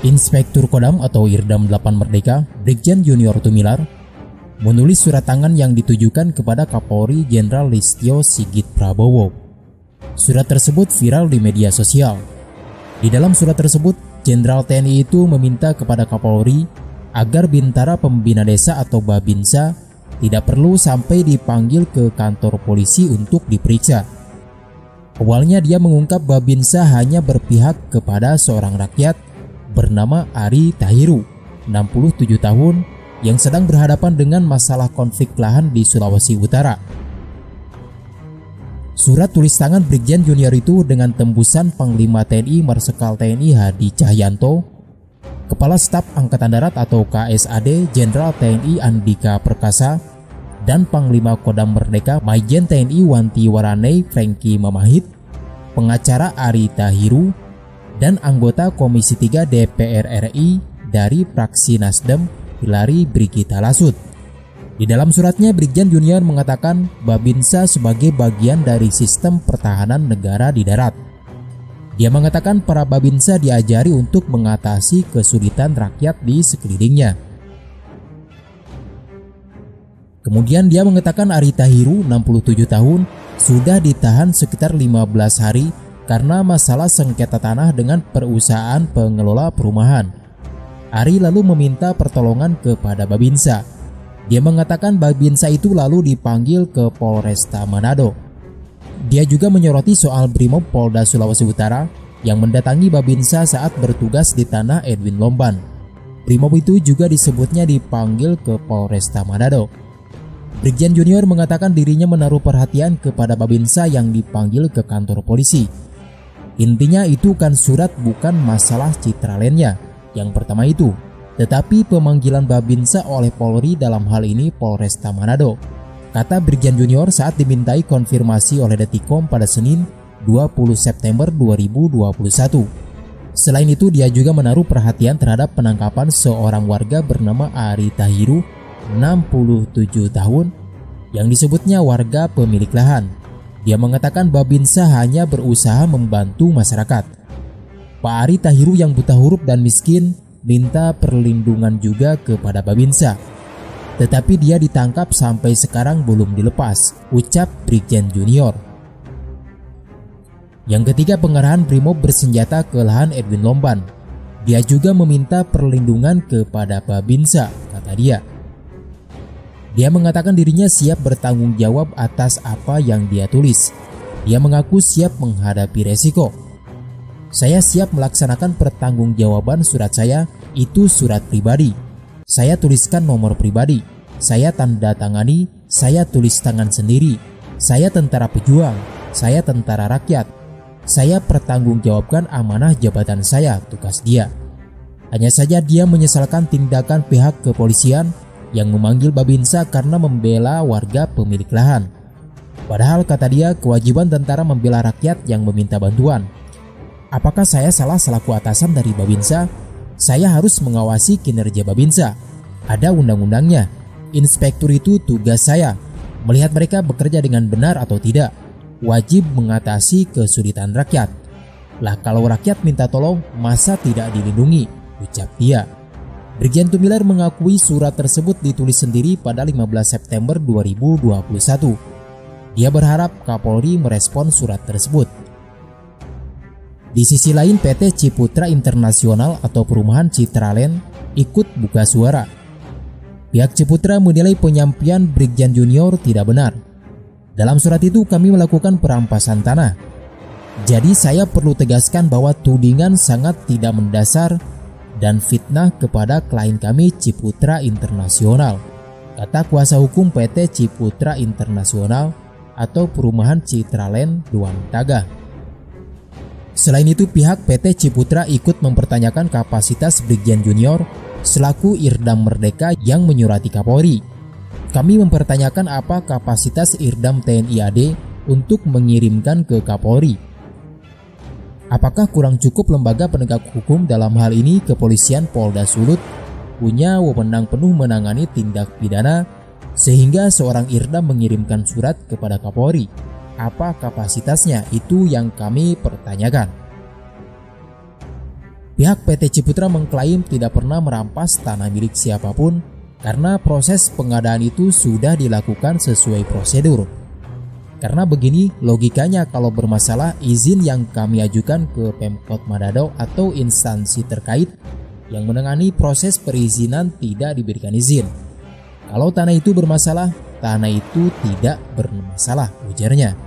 Inspektur Kodam atau Irdam 8 Merdeka, Brigjen Junior Tumilar, menulis surat tangan yang ditujukan kepada Kapolri Jenderal Listio Sigit Prabowo. Surat tersebut viral di media sosial. Di dalam surat tersebut, Jenderal TNI itu meminta kepada Kapolri agar Bintara Pembina Desa atau Babinsa tidak perlu sampai dipanggil ke kantor polisi untuk diperiksa. Awalnya dia mengungkap Babinsa hanya berpihak kepada seorang rakyat bernama Ari Tahiru, 67 tahun, yang sedang berhadapan dengan masalah konflik lahan di Sulawesi Utara. Surat tulis tangan Brigjen Junior itu dengan tembusan Panglima TNI Marsikal TNI Hadi Cahyanto, Kepala Staf Angkatan Darat atau KSAD Jenderal TNI Andika Perkasa, dan Panglima Kodam Merdeka Majen TNI Wanti Waranei Franky Mamahit, pengacara Ari Tahiru, dan anggota Komisi 3 DPR RI dari fraksi Nasdem Hilary Brigita Lasut. Di dalam suratnya, Brigjen Junior mengatakan Babinsa sebagai bagian dari sistem pertahanan negara di darat. Dia mengatakan para Babinsa diajari untuk mengatasi kesulitan rakyat di sekelilingnya. Kemudian dia mengatakan Ari Tahiru, 67 tahun, sudah ditahan sekitar 15 hari karena masalah sengketa tanah dengan perusahaan pengelola perumahan. Ari lalu meminta pertolongan kepada Babinsa. Dia mengatakan Babinsa itu lalu dipanggil ke Polresta Manado. Dia juga menyoroti soal Brimob Polda Sulawesi Utara yang mendatangi Babinsa saat bertugas di tanah Edwin Lomban. Brimob itu juga disebutnya dipanggil ke Polresta Manado. Brigjen Junior mengatakan dirinya menaruh perhatian kepada Babinsa yang dipanggil ke kantor polisi. Intinya itu kan surat, bukan masalah citra lainnya. Yang pertama itu, tetapi pemanggilan Babinsa oleh Polri, dalam hal ini Polresta Manado, kata Brigjen Junior saat dimintai konfirmasi oleh Detikcom pada Senin 20 September 2021. Selain itu, dia juga menaruh perhatian terhadap penangkapan seorang warga bernama Ari Tahiru, 67 tahun, yang disebutnya warga pemilik lahan. Dia mengatakan Babinsa hanya berusaha membantu masyarakat. Pak Ari Tahiru yang buta huruf dan miskin minta perlindungan juga kepada Babinsa. Tetapi dia ditangkap sampai sekarang belum dilepas, ucap Brigjen Junior. Yang ketiga, pengerahan Brimob bersenjata ke lahan Edwin Lomban. Dia juga meminta perlindungan kepada Babinsa, kata dia. Dia mengatakan dirinya siap bertanggung jawab atas apa yang dia tulis. Dia mengaku siap menghadapi resiko. Saya siap melaksanakan pertanggungjawaban surat saya, itu surat pribadi. Saya tuliskan nomor pribadi. Saya tanda tangani, saya tulis tangan sendiri. Saya tentara pejuang, saya tentara rakyat. Saya pertanggungjawabkan amanah jabatan saya, tugas dia. Hanya saja dia menyesalkan tindakan pihak kepolisian yang memanggil Babinsa karena membela warga pemilik lahan. Padahal kata dia, kewajiban tentara membela rakyat yang meminta bantuan. Apakah saya salah selaku atasan dari Babinsa? Saya harus mengawasi kinerja Babinsa. Ada undang-undangnya. Inspektur itu tugas saya, melihat mereka bekerja dengan benar atau tidak. Wajib mengatasi kesulitan rakyat. Lah kalau rakyat minta tolong, masa tidak dilindungi, ucap dia. Brigjen Tumilar mengakui surat tersebut ditulis sendiri pada 15 September 2021. Dia berharap Kapolri merespon surat tersebut. Di sisi lain, PT Ciputra Internasional atau Perumahan Citraland ikut buka suara. Pihak Ciputra menilai penyampaian Brigjen Junior tidak benar. Dalam surat itu, kami melakukan perampasan tanah. Jadi saya perlu tegaskan bahwa tudingan sangat tidak mendasar dan fitnah kepada klien kami Ciputra Internasional, kata kuasa hukum PT Ciputra Internasional atau Perumahan Citraland Duan Taga. Selain itu, pihak PT Ciputra ikut mempertanyakan kapasitas Brigjen Junior selaku Irdam Merdeka yang menyurati Kapolri. Kami mempertanyakan apa kapasitas Irdam TNI AD untuk mengirimkan ke Kapolri. Apakah kurang cukup lembaga penegak hukum, dalam hal ini Kepolisian Polda Sulut, punya wewenang penuh menangani tindak pidana sehingga seorang Irdam mengirimkan surat kepada Kapolri? Apa kapasitasnya? Itu yang kami pertanyakan. Pihak PT Ciputra mengklaim tidak pernah merampas tanah milik siapapun karena proses pengadaan itu sudah dilakukan sesuai prosedur. Karena begini logikanya, kalau bermasalah izin yang kami ajukan ke Pemkot Manado atau instansi terkait yang menangani proses perizinan tidak diberikan izin. Kalau tanah itu bermasalah, tanah itu tidak bermasalah, ujarnya.